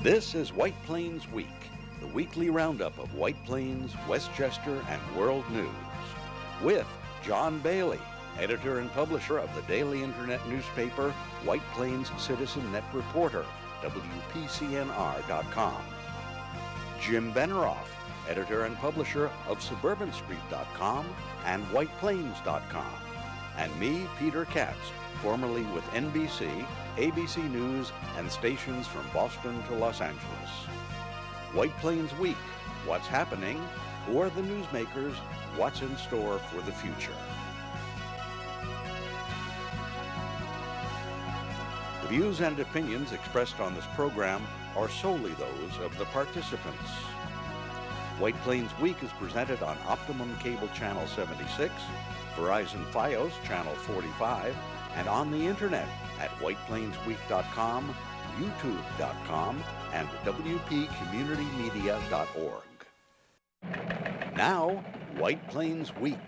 This is White Plains Week, the weekly roundup of White Plains, Westchester, and world news. With John Bailey, editor and publisher of the daily internet newspaper White Plains Citizen Net Reporter, WPCNR.com. Jim Benneroff, editor and publisher of SuburbanStreet.com and WhitePlains.com. And me, Peter Katz, formerly with NBC, ABC News, and stations from Boston to Los Angeles. White Plains Week, what's happening, who are the newsmakers, what's in store for the future. The views and opinions expressed on this program are solely those of the participants. White Plains Week is presented on Optimum Cable Channel 76, Verizon Fios Channel 45, and on the internet at whiteplainsweek.com, youtube.com, and wpcommunitymedia.org. Now, White Plains Week.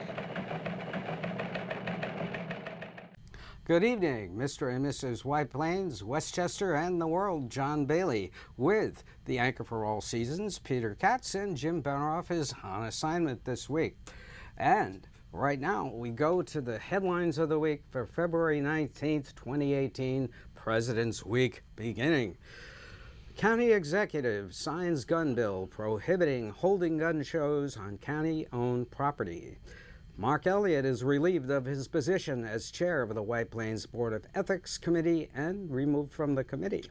Good evening, Mr. and Mrs. White Plains, Westchester, and the world. John Bailey with the anchor for all seasons, Peter Katz, and Jim Benneroff is on assignment this week. And right now, we go to the headlines of the week for February 19th, 2018, President's Week beginning. County executive signs gun bill prohibiting holding gun shows on county-owned property. Mark Elliott is relieved of his position as chair of the White Plains Board of Ethics Committee and removed from the committee.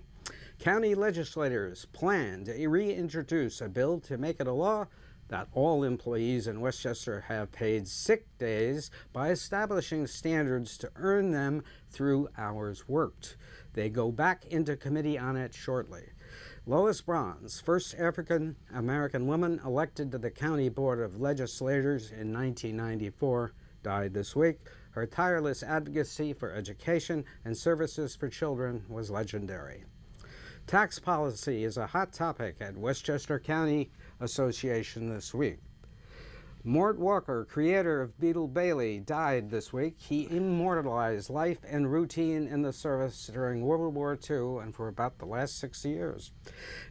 County legislators plan to reintroduce a bill to make it a law that all employees in Westchester have paid sick days by establishing standards to earn them through hours worked. They go back into committee on it shortly. Lois Bronze, first African-American woman elected to the County Board of Legislators in 1994, died this week. Her tireless advocacy for education and services for children was legendary. Tax policy is a hot topic at Westchester County Association this week. Mort Walker, creator of Beetle Bailey, died this week. He immortalized life and routine in the service during World War II and for about the last 60 years.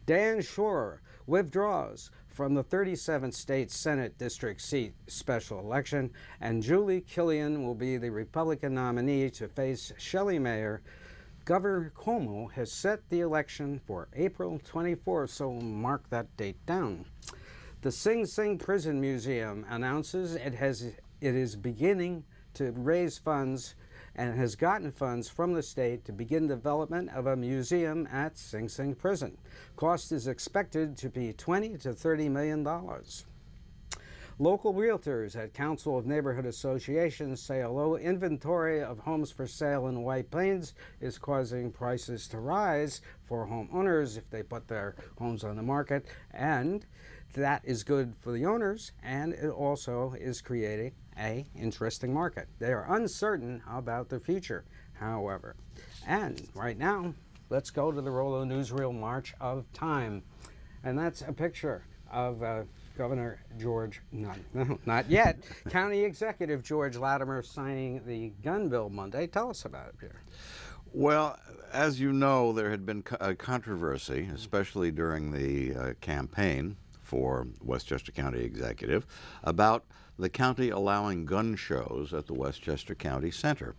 Dan Shore withdraws from the 37th State Senate District seat special election, and Julie Killian will be the Republican nominee to face Shelley Mayer. Governor Cuomo has set the election for April 24th, so mark that date down. The Sing Sing Prison Museum announces it is beginning to raise funds and has gotten funds from the state to begin development of a museum at Sing Sing Prison. Cost is expected to be $20 to $30 million. Local realtors at Council of Neighborhood Associations say a low inventory of homes for sale in White Plains is causing prices to rise for homeowners if they put their homes on the market, and that is good for the owners, and it also is creating an interesting market. They are uncertain about the future, however. And right now, let's go to the Rollo Newsreel March of Time. And that's a picture of Governor George, not yet, County Executive George Latimer signing the gun bill Monday. Tell us about it, Peter. Well, as you know, there had been a controversy, especially during the campaign for Westchester County Executive, about the county allowing gun shows at the Westchester County Center.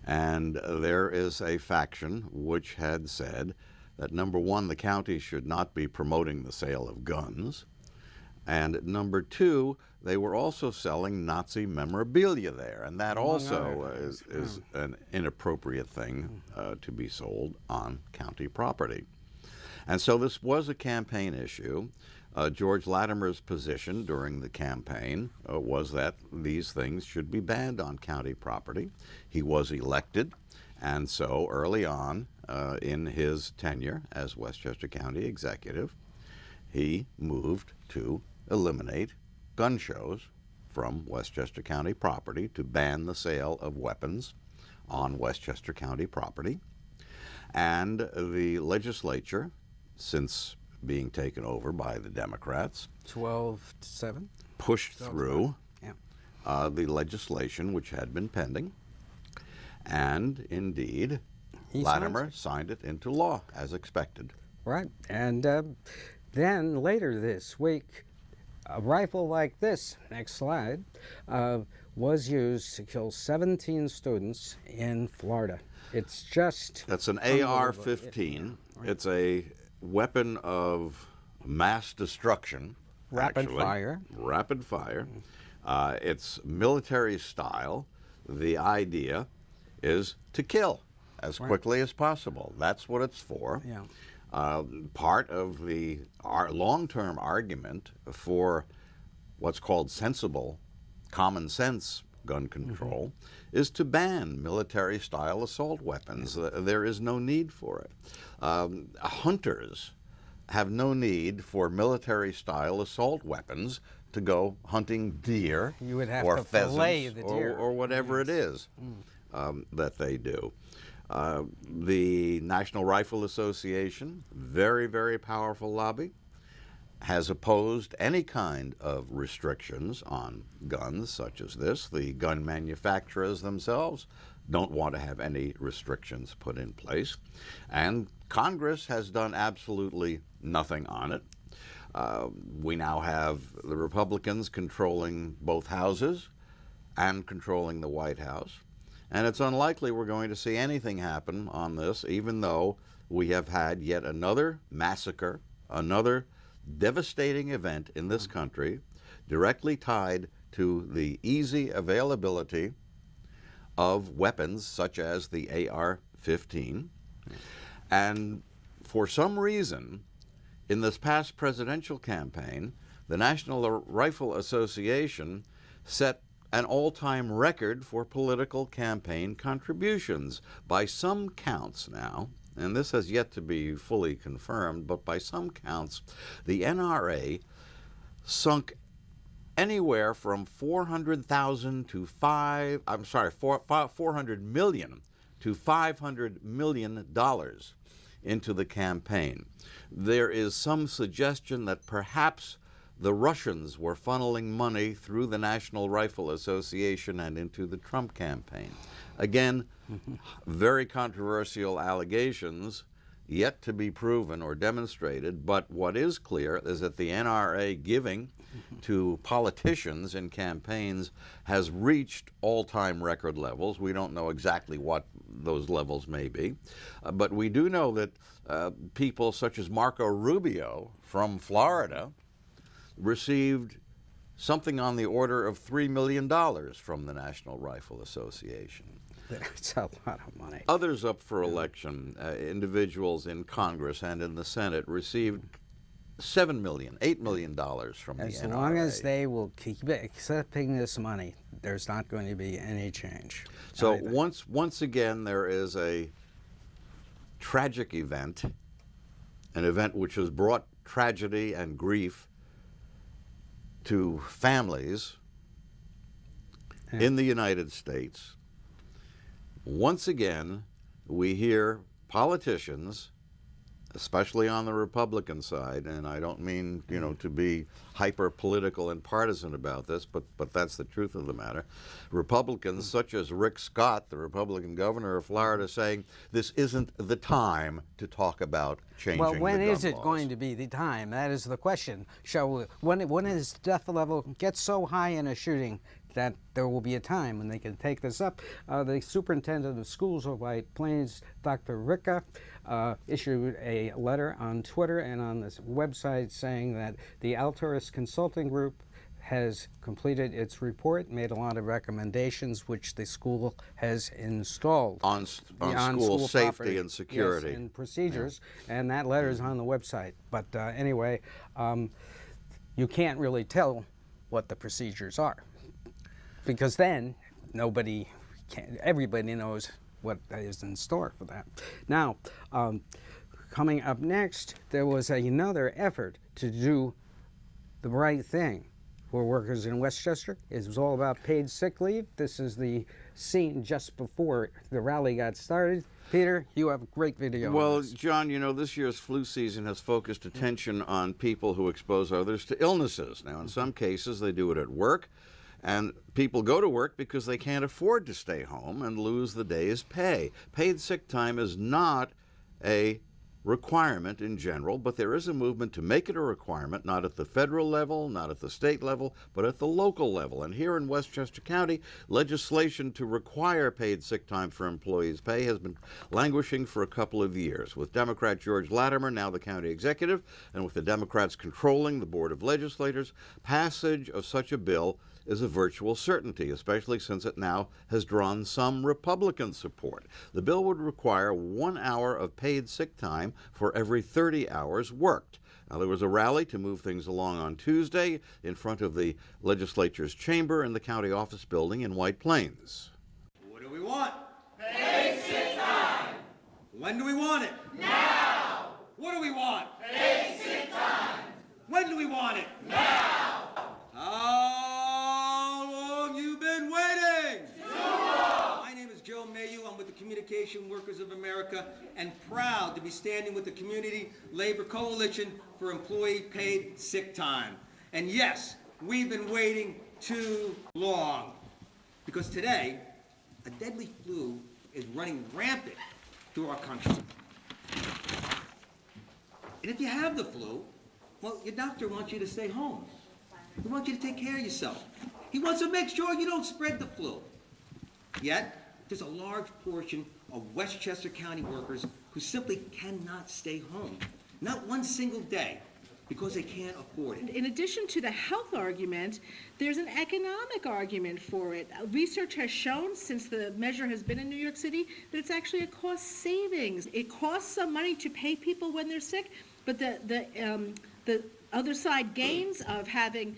And there is a faction which had said that, number one, the county should not be promoting the sale of guns, and number two, they were also selling Nazi memorabilia there, and that also is an inappropriate thing to be sold on county property. And so this was a campaign issue. George Latimer's position during the campaign was that these things should be banned on county property. He was elected, and so early on in his tenure as Westchester County Executive, he moved to eliminate gun shows from Westchester County property, to ban the sale of weapons on Westchester County property. And the legislature, since being taken over by the Democrats, 12-7, pushed through the legislation which had been pending, and indeed Latimer signed it into law as expected. Right. And then later this week, a rifle like this, next slide, was used to kill 17 students in Florida. It's just... That's an unbelievable. AR-15. It's a weapon of mass destruction. Rapid actually. fire. Rapid fire. It's military style. The idea is to kill as quickly as possible. That's what it's for. Yeah. Part of our long-term argument for what's called sensible, common sense gun control is to ban military-style assault weapons. There is no need for it. Hunters have no need for military-style assault weapons to go hunting deer You would have or to pheasants fillet the deer. or whatever it is that they do. The National Rifle Association, very, very powerful lobby, has opposed any kind of restrictions on guns such as this. The gun manufacturers themselves don't want to have any restrictions put in place. And Congress has done absolutely nothing on it. We now have the Republicans controlling both houses and controlling the White House. And it's unlikely we're going to see anything happen on this, even though we have had yet another massacre, another devastating event in this country directly tied to the easy availability of weapons such as the AR-15. And for some reason, in this past presidential campaign, the National Rifle Association set an all-time record for political campaign contributions. By some counts now, and this has yet to be fully confirmed, but by some counts, the NRA sunk anywhere from $400 million to $500 million into the campaign. There is some suggestion that perhaps the Russians were funneling money through the National Rifle Association and into the Trump campaign. Again, very controversial allegations, yet to be proven or demonstrated, but what is clear is that the NRA giving to politicians in campaigns has reached all-time record levels. We don't know exactly what those levels may be, but we do know that people such as Marco Rubio from Florida received something on the order of $3 million from the National Rifle Association. That's a lot of money. Others up for election, individuals in Congress and in the Senate, received $7 million, $8 million from the NRA. As long as they will keep accepting this money, there's not going to be any change. So either. once again, there is a tragic event, an event which has brought tragedy and grief to families in the United States. Once again, we hear politicians, especially on the Republican side, and I don't mean, to be hyper-political and partisan about this, but that's the truth of the matter. Republicans such as Rick Scott, the Republican governor of Florida, saying this isn't the time to talk about changing the gun laws. Well, when is it going to be the time? That is the question. When is death level gets so high in a shooting that there will be a time when they can take this up? The superintendent of schools of White Plains, Dr. Ricca, issued a letter on Twitter and on this website saying that the Alturas Consulting Group has completed its report, made a lot of recommendations, which the school has installed on school safety property, and security. yes, and procedures, and that letter is on the website. But anyway, you can't really tell what the procedures are, because then everybody knows what is in store for that. Now, coming up next, there was another effort to do the right thing for workers in Westchester. It was all about paid sick leave. This is the scene just before the rally got started. Peter, you have a great video. Well, John, this year's flu season has focused attention on people who expose others to illnesses. Now, in some cases, they do it at work, and people go to work because they can't afford to stay home and lose the day's pay. Paid sick time is not a requirement in general, but there is a movement to make it a requirement, not at the federal level, not at the state level, but at the local level. And here in Westchester County, legislation to require paid sick time for employees' pay has been languishing for a couple of years. With Democrat George Latimer, now the county executive, and with the Democrats controlling the Board of Legislators, passage of such a bill is a virtual certainty, especially since it now has drawn some Republican support. The bill would require 1 hour of paid sick time for every 30 hours worked. Now, there was a rally to move things along on Tuesday in front of the legislature's chamber in the county office building in White Plains. What do we want? Paid sick time. When do we want it? Now. What do we want? Paid sick time. When do we want it? Now. How long you been waiting? Too long. My name is Joe Mayu. I'm with the Communication Workers of America and proud to be standing with the Community Labor Coalition for employee paid sick time. And yes, we've been waiting too long because today a deadly flu is running rampant through our country. And if you have the flu, well, your doctor wants you to stay home. He wants you to take care of yourself. He wants to make sure you don't spread the flu. Yet, there's a large portion of Westchester County workers who simply cannot stay home. Not one single day, because they can't afford it. In addition to the health argument, there's an economic argument for it. Research has shown, since the measure has been in New York City, that it's actually a cost savings. It costs some money to pay people when they're sick, but the other side gains of having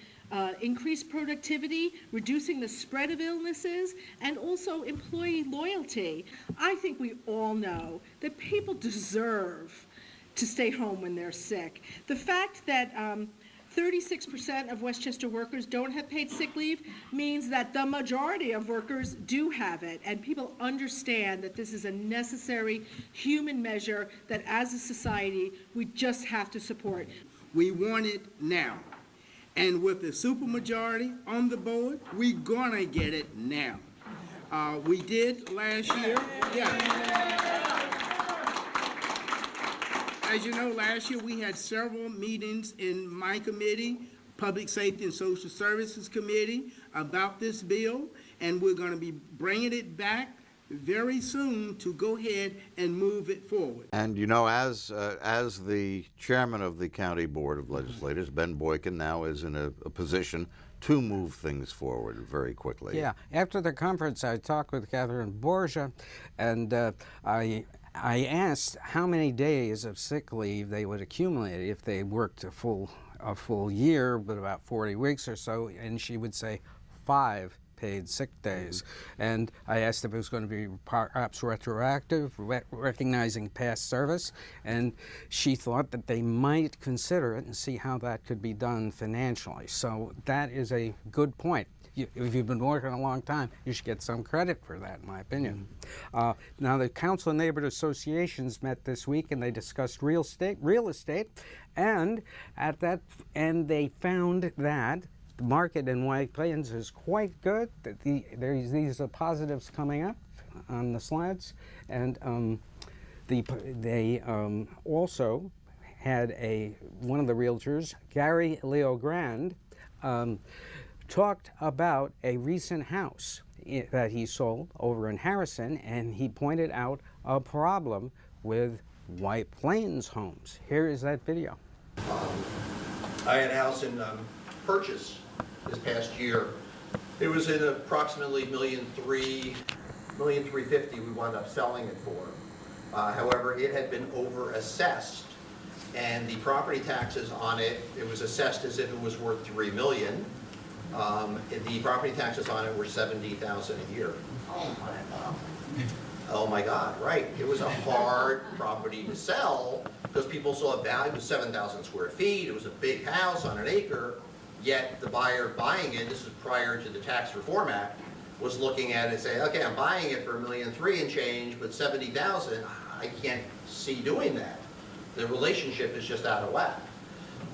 increased productivity, reducing the spread of illnesses, and also employee loyalty. I think we all know that people deserve to stay home when they're sick. The fact that 36% of Westchester workers don't have paid sick leave means that the majority of workers do have it, and people understand that this is a necessary human measure that as a society we just have to support. We want it now. And with the supermajority on the board, we're gonna get it now. We did last year. Yeah. As you know, last year we had several meetings in my committee, Public Safety and Social Services Committee, about this bill, and we're gonna be bringing it back very soon to go ahead and move it forward. And you know, as the chairman of the County Board of Legislators, Ben Boykin now is in a position to move things forward very quickly. Yeah. After the conference, I talked with Catherine Borgia, and I asked how many days of sick leave they would accumulate if they worked a full year, but about 40 weeks or so, and she would say 5 paid sick days. And I asked if it was going to be perhaps retroactive, recognizing past service, and she thought that they might consider it and see how that could be done financially. So that is a good point. If you've been working a long time, you should get some credit for that, in my opinion. Now, the Council of Neighborhood Associations met this week, and they discussed real estate, and they found that the market in White Plains is quite good. These are positives coming up on the slides, and they also had one of the realtors, Gary Leogrand, talked about a recent house that he sold over in Harrison, and he pointed out a problem with White Plains homes. Here is that video. I had a house in Purchase this past year. It was in approximately $1,350,000 we wound up selling it for. However, it had been over-assessed, and the property taxes on it, it was assessed as if it was worth $3 million. The property taxes on it were $70,000 a year. Oh my God. Oh my God, right. It was a hard property to sell because people saw a value of 7,000 square feet. It was a big house on an acre, yet the buyer buying it, this is prior to the Tax Reform Act, was looking at it and saying, okay, I'm buying it for $1.3 million and change, but 70,000, I can't see doing that. The relationship is just out of whack.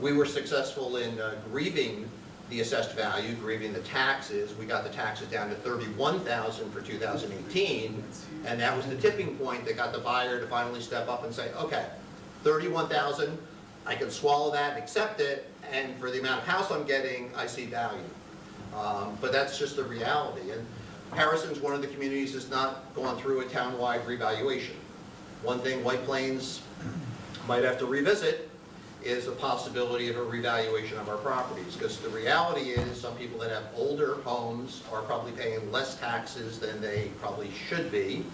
We were successful in grieving the assessed value, grieving the taxes. We got the taxes down to $31,000 for 2018, and that was the tipping point that got the buyer to finally step up and say, okay, 31,000, I can swallow that and accept it, and for the amount of house I'm getting, I see value. But that's just the reality. And Harrison's one of the communities that's not gone through a town-wide revaluation. One thing White Plains might have to revisit is the possibility of a revaluation of our properties, because the reality is some people that have older homes are probably paying less taxes than they probably should be,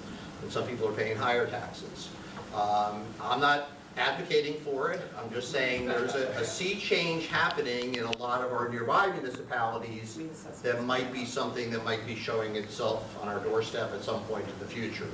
and some people are paying higher taxes. I'm not advocating for it. I'm just saying there's a sea change happening in a lot of our nearby municipalities that might be something that might be showing itself on our doorstep at some point in the future.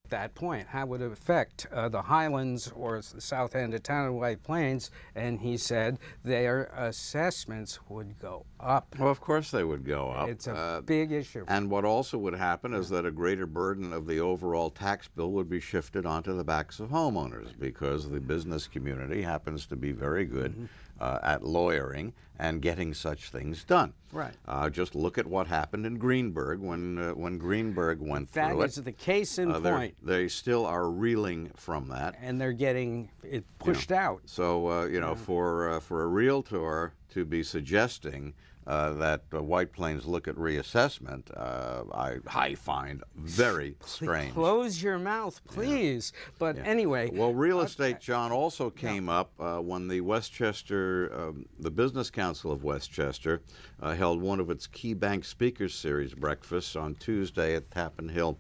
That point, how would it affect the Highlands or the south end of town of White Plains? And he said their assessments would go up. Well, of course they would go up. It's a big issue. And what also would happen is that a greater burden of the overall tax bill would be shifted onto the backs of homeowners, because the business community happens to be very good at lawyering and getting such things done. Right. Just look at what happened in Greenberg when Greenberg went through it. That is the case in point. They still are reeling from that. And they're getting it pushed out. So, for a realtor to be suggesting that White Plains look at reassessment, I find very strange. Close your mouth, please. Yeah. But anyway. Well, real estate, John, also came up when the Westchester, the Business Council of Westchester held one of its Key Bank Speakers Series breakfasts on Tuesday at Tappan Hill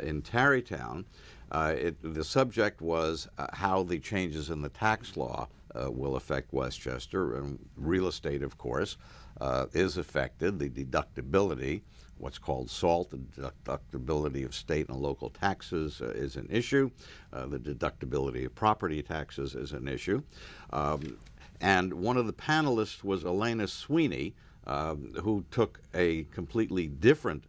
in Tarrytown. The subject was how the changes in the tax law will affect Westchester, and real estate, of course, is affected. The deductibility, what's called SALT, the deductibility of state and local taxes is an issue. The deductibility of property taxes is an issue. And one of the panelists was Elena Sweeney, who took a completely different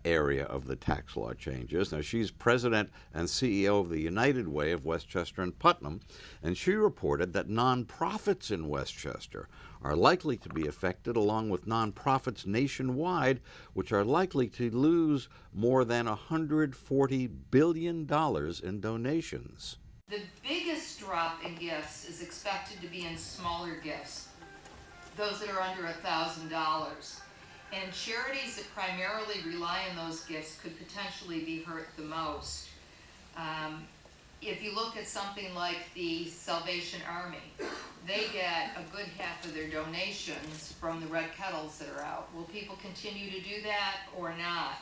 area of the tax law changes. Now, she's president and CEO of the United Way of Westchester and Putnam, and she reported that nonprofits in Westchester are likely to be affected, along with nonprofits nationwide, which are likely to lose more than $140 billion in donations. The biggest drop in gifts is expected to be in smaller gifts, those that are under $1,000. And charities that primarily rely on those gifts could potentially be hurt the most. If you look at something like the Salvation Army, they get a good half of their donations from the red kettles that are out. Will people continue to do that or not?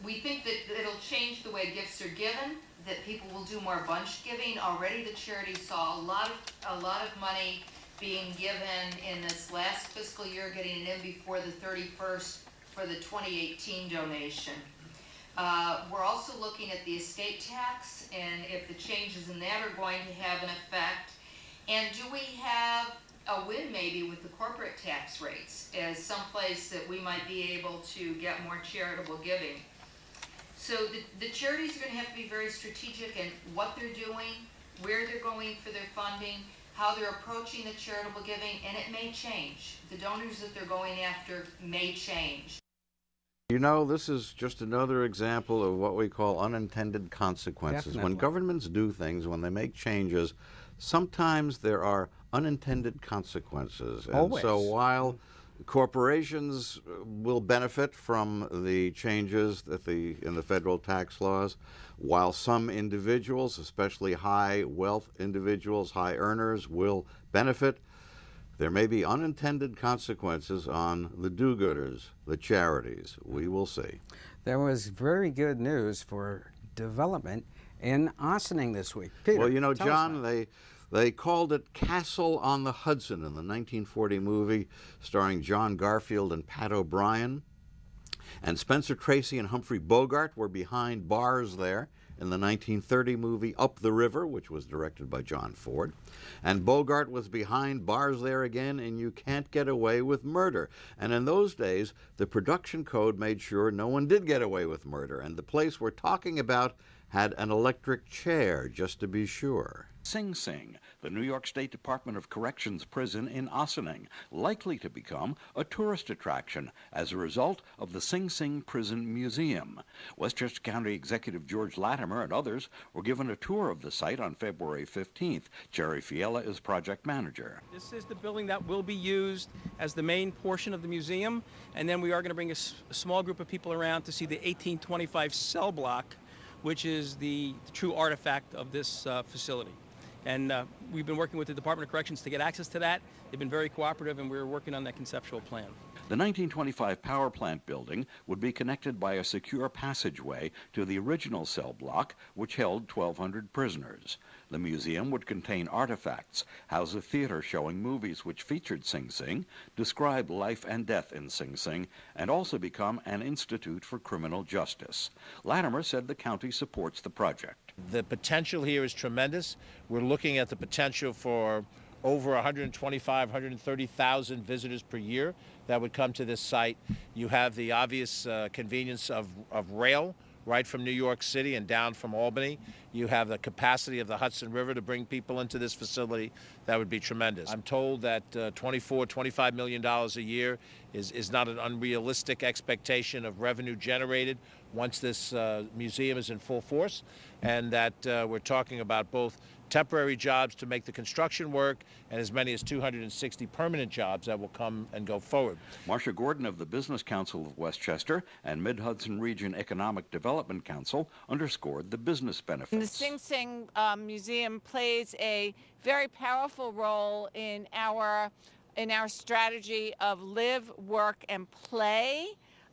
We think that it'll change the way gifts are given, that people will do more bunch giving. Already the charities saw a lot of money being given in this last fiscal year, getting it in before the 31st for the 2018 donation. We're also looking at the estate tax and if the changes in that are going to have an effect. And do we have a win maybe with the corporate tax rates as someplace that we might be able to get more charitable giving? So the charities are going to have to be very strategic in what they're doing, where they're going for their funding, how they're approaching the charitable giving, and it may change. The donors that they're going after may change. You know, this is just another example of what we call unintended consequences. Definitely. When governments do things, when they make changes, sometimes there are unintended consequences. And Always. so while corporations will benefit from the changes that in the federal tax laws, while some individuals, especially high wealth individuals, high earners, will benefit, there may be unintended consequences on the do-gooders, the charities. We will see. There was very good news for development in Ossining this week. Peter, Well, you know, tell us John, about it. they called it Castle on the Hudson in the 1940 movie starring John Garfield and Pat O'Brien. And Spencer Tracy and Humphrey Bogart were behind bars there in the 1930 movie Up the River, which was directed by John Ford. And Bogart was behind bars there again in You Can't Get Away with Murder. And in those days, the production code made sure no one did get away with murder. And the place we're talking about had an electric chair just to be sure. Sing Sing, the New York State Department of Corrections prison in Ossining, likely to become a tourist attraction as a result of the Sing Sing Prison Museum. Westchester County Executive George Latimer and others were given a tour of the site on February 15th. Jerry Fiella is project manager. This is the building that will be used as the main portion of the museum, and then we are going to bring a small group of people around to see the 1825 cell block, which is the true artifact of this facility. And we've been working with the Department of Corrections to get access to that. They've been very cooperative, and we're working on that conceptual plan. The 1925 power plant building would be connected by a secure passageway to the original cell block, which held 1,200 prisoners. The museum would contain artifacts, house a theater showing movies which featured Sing Sing, describe life and death in Sing Sing, and also become an institute for criminal justice. Latimer said the county supports the project. The potential here is tremendous. We're looking at the potential for over 125, 130,000 visitors per year that would come to this site. You have the obvious convenience of rail right from New York City and down from Albany. You have the capacity of the Hudson River to bring people into this facility. That would be tremendous. I'm told that $25 million a year is not an unrealistic expectation of revenue generated once this museum is in full force, and that we're talking about both temporary jobs to make the construction work and as many as 260 permanent jobs that will come and go forward. Marcia Gordon of the Business Council of Westchester and Mid-Hudson Region Economic Development Council underscored the business benefits. The Sing Sing Museum plays a very powerful role in our strategy of live, work, and play,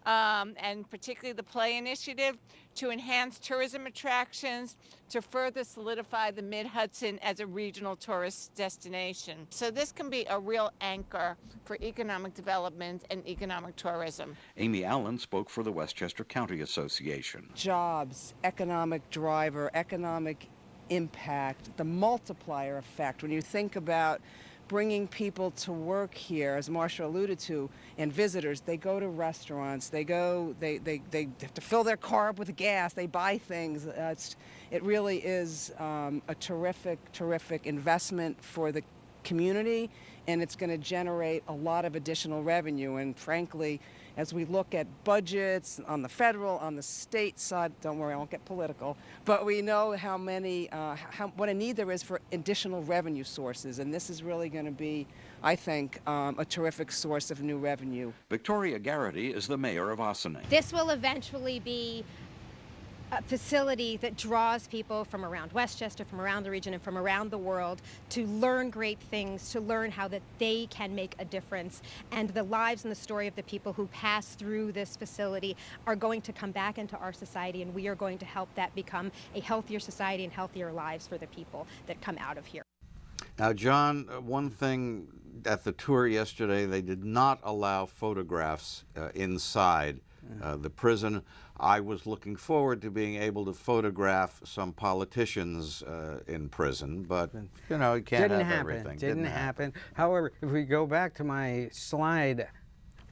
and particularly the Play Initiative, to enhance tourism attractions, to further solidify the Mid-Hudson as a regional tourist destination. So this can be a real anchor for economic development and economic tourism. Amy Allen spoke for the Westchester County Association. Jobs, economic driver, economic impact, the multiplier effect. When you think about bringing people to work here, as Marcia alluded to, and visitors, they go to restaurants, they have to fill their car up with gas, they buy things. It really is a terrific investment for the community, and it's going to generate a lot of additional revenue. And frankly, as we look at budgets on the federal, on the state side, don't worry, I won't get political, but we know how many, what a need there is for additional revenue sources, and this is really going to be, I think, a terrific source of new revenue. Victoria Garrity is the mayor of Ossining. This will eventually be a facility that draws people from around Westchester, from around the region, and from around the world to learn great things, to learn how that they can make a difference. And the lives and the story of the people who pass through this facility are going to come back into our society, and we are going to help that become a healthier society and healthier lives for the people that come out of here. Now, John, one thing at the tour yesterday, they did not allow photographs inside the prison. I was looking forward to being able to photograph some politicians in prison, but, you know, you can't have everything. Didn't happen. However, if we go back to my slide,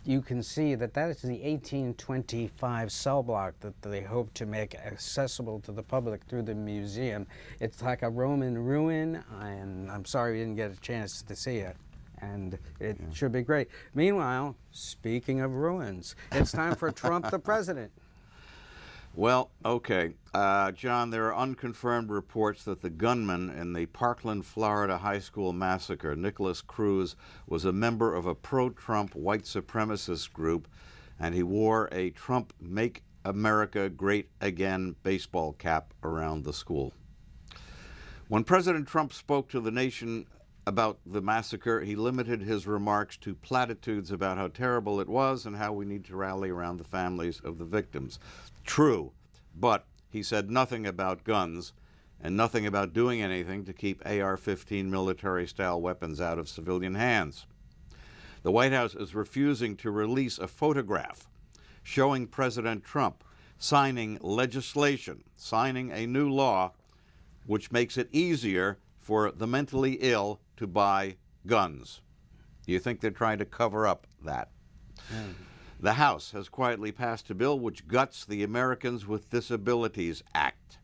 you can see that that is the 1825 cell block that they hope to make accessible to the public through the museum. It's like a Roman ruin, and I'm sorry you didn't get a chance to see it. And it should be great. Meanwhile, speaking of ruins, it's time for Trump the president. Well, okay. John, there are unconfirmed reports that the gunman in the Parkland, Florida high school massacre, Nicholas Cruz, was a member of a pro-Trump white supremacist group, and he wore a Trump Make America Great Again baseball cap around the school. When President Trump spoke to the nation about the massacre, he limited his remarks to platitudes about how terrible it was and how we need to rally around the families of the victims. True, but he said nothing about guns and nothing about doing anything to keep AR-15 military-style weapons out of civilian hands. The White House is refusing to release a photograph showing President Trump signing legislation, signing a new law which makes it easier for the mentally ill to buy guns. Do you think they're trying to cover up that? The House has quietly passed a bill which guts the Americans with Disabilities Act.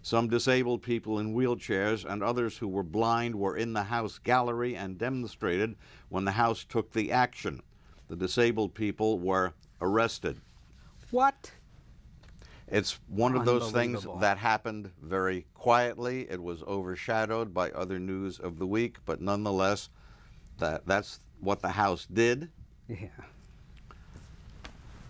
Some disabled people in wheelchairs and others who were blind were in the House gallery and demonstrated when the House took the action. The disabled people were arrested. What? It's one of those things that happened very quietly. It was overshadowed by other news of the week, but nonetheless, that's what the House did. Yeah.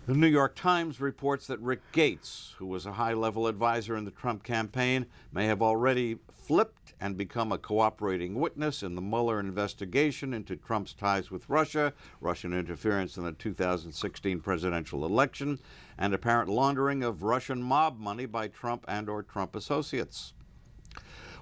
The New York Times reports that Rick Gates, who was a high-level advisor in the Trump campaign, may have already flipped and become a cooperating witness in the Mueller investigation into Trump's ties with Russia, Russian interference in the 2016 presidential election, and apparent laundering of Russian mob money by Trump and/or Trump associates.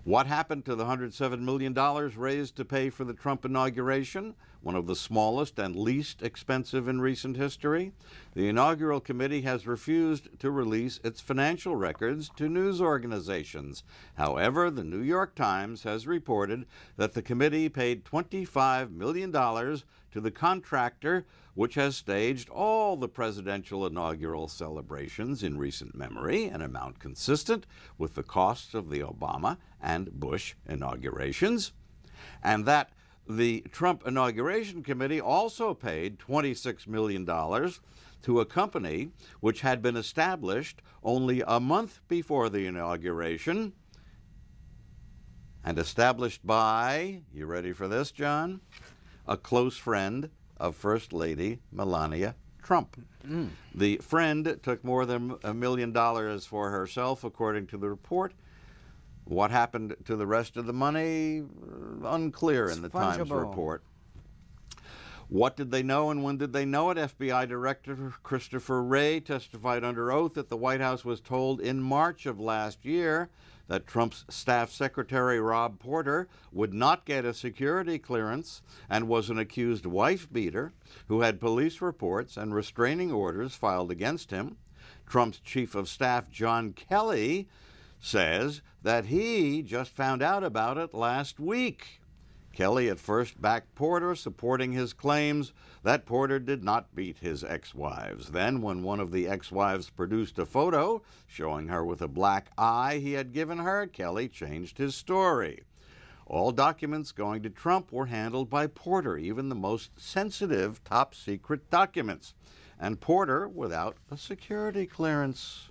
What happened to the $107 million raised to pay for the Trump inauguration, one of the smallest and least expensive in recent history? The inaugural committee has refused to release its financial records to news organizations. However, the New York Times has reported that the committee paid $25 million to the contractor which has staged all the presidential inaugural celebrations in recent memory, an amount consistent with the costs of the Obama and Bush inaugurations, and that the Trump Inauguration Committee also paid $26 million to a company which had been established only a month before the inauguration and established by, you ready for this, John? A close friend of First Lady Melania Trump. The friend took more than $1 million for herself, according to the report. What happened to the rest of the money? Unclear in the Times report. What did they know and when did they know it? FBI Director Christopher Wray testified under oath that the White House was told in March of last year that Trump's staff secretary, Rob Porter, would not get a security clearance and was an accused wife-beater who had police reports and restraining orders filed against him. Trump's chief of staff, John Kelly, says that he just found out about it last week. Kelly at first backed Porter, supporting his claims that Porter did not beat his ex-wives. Then, when one of the ex-wives produced a photo showing her with a black eye he had given her, Kelly changed his story. All documents going to Trump were handled by Porter, even the most sensitive top-secret documents, and Porter without a security clearance.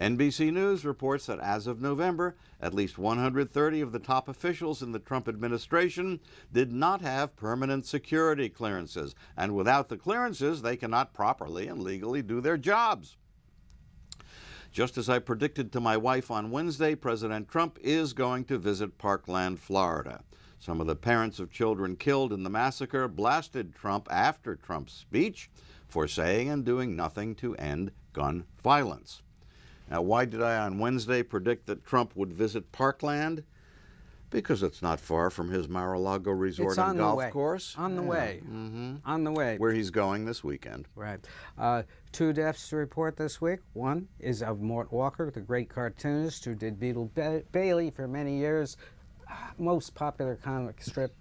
NBC News reports that as of November, at least 130 of the top officials in the Trump administration did not have permanent security clearances, and without the clearances, they cannot properly and legally do their jobs. Just as I predicted to my wife on Wednesday, President Trump is going to visit Parkland, Florida. Some of the parents of children killed in the massacre blasted Trump after Trump's speech for saying and doing nothing to end gun violence. Now, why did I on Wednesday predict that Trump would visit Parkland? Because it's not far from his Mar-a-Lago resort and golf course. On the way. On the way. Where he's going this weekend. Right. 2 deaths to report this week. One is of Mort Walker, the great cartoonist who did Beetle Bailey for many years. Most popular comic strip,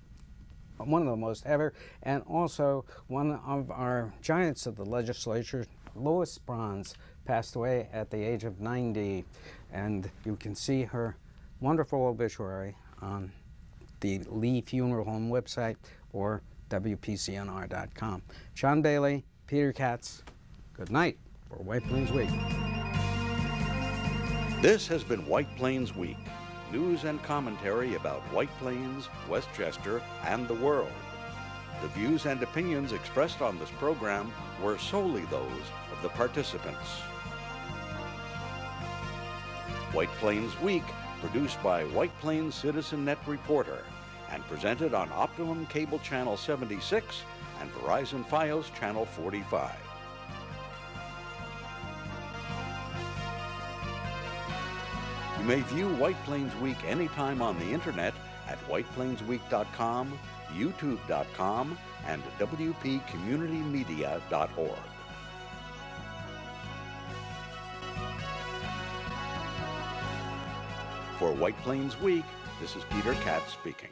one of the most ever. And also one of our giants of the legislature, Lois Bronze, passed away at the age of 90, and you can see her wonderful obituary on the Lee Funeral Home website or WPCNR.com. John Bailey, Peter Katz, good night for White Plains Week. This has been White Plains Week, news and commentary about White Plains, Westchester, and the world. The views and opinions expressed on this program were solely those of the participants. White Plains Week, produced by White Plains Citizen Net Reporter and presented on Optimum Cable Channel 76 and Verizon Fios Channel 45. You may view White Plains Week anytime on the internet at whiteplainsweek.com, youtube.com, and wpcommunitymedia.org. For White Plains Week, this is Peter Katz speaking.